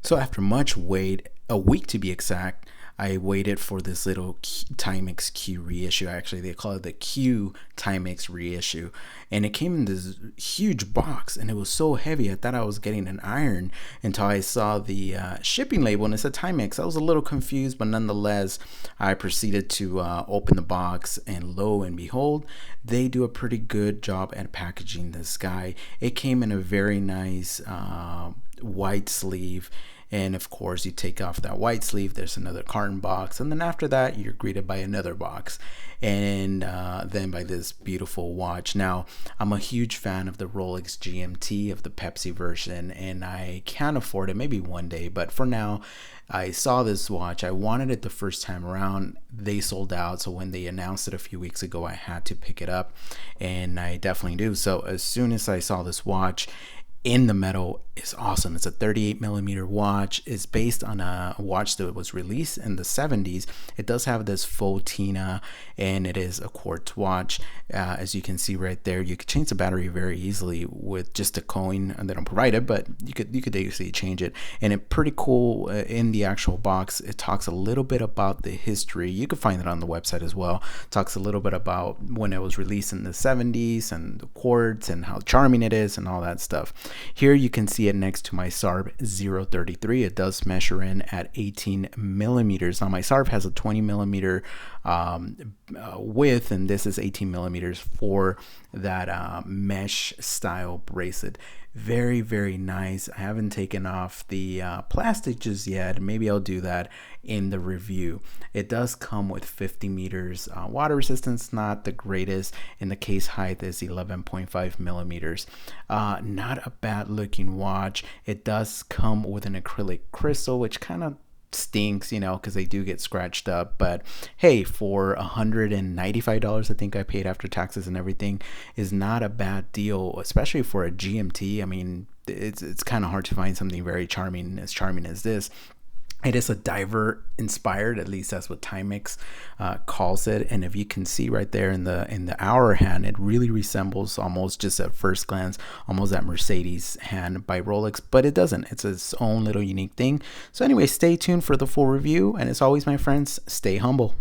So after much wait, a week to be exact, I waited for this little Timex Q reissue. Actually, they call it the Q Timex Reissue, and it came in this huge box, and it was so heavy. I thought I was getting an iron until I saw the shipping label, and it said Timex. I was a little confused, but nonetheless, I proceeded to open the box, and lo and behold, they do a pretty good job at packaging this guy. It came in a very nice white sleeve, and of course you take off that white sleeve, there's another carton box, and then after that you're greeted by another box, and then by this beautiful watch. Now, I'm a huge fan of the Rolex GMT, of the Pepsi version, and I can afford it maybe one day, but for now I saw this watch. I wanted it the first time around. They sold out, so when they announced it a few weeks ago, I had to pick it up, and I definitely do. So as soon as I saw this watch in the metal, is awesome. It's a 38 millimeter watch. It's based on a watch that was released in the 70s. It does have this faux tina, and it is a quartz watch. As you can see right there, you could change the battery very easily with just a coin, and they don't provide it, but you could easily change it. And it's pretty cool. In the actual box, it talks a little bit about the history. You can find it on the website as well. It talks a little bit about when it was released in the 70s and the quartz and how charming it is and all that stuff. Here you can see it next to my SARB 033. It does measure in at 18 millimeters. Now my SARB has a 20 millimeter width, and this is 18 millimeters for that mesh style bracelet. Very, very nice. I haven't taken off the plastic just yet. Maybe I'll do that in the review. It does come with 50 meters water resistance, not the greatest, and the case height is 11.5 millimeters. Not a bad looking watch. It does come with an acrylic crystal, which kind of stinks, because they do get scratched up. But hey, for $195, I think I paid after taxes and everything, is not a bad deal, especially for a GMT. I mean, it's kind of hard to find something very charming as this. It is a diver inspired, at least that's what Timex calls it. And if you can see right there in the hour hand, it really resembles, almost just at first glance, almost that Mercedes hand by Rolex, but it doesn't. It's its own little unique thing. So anyway, stay tuned for the full review. And as always, my friends, stay humble.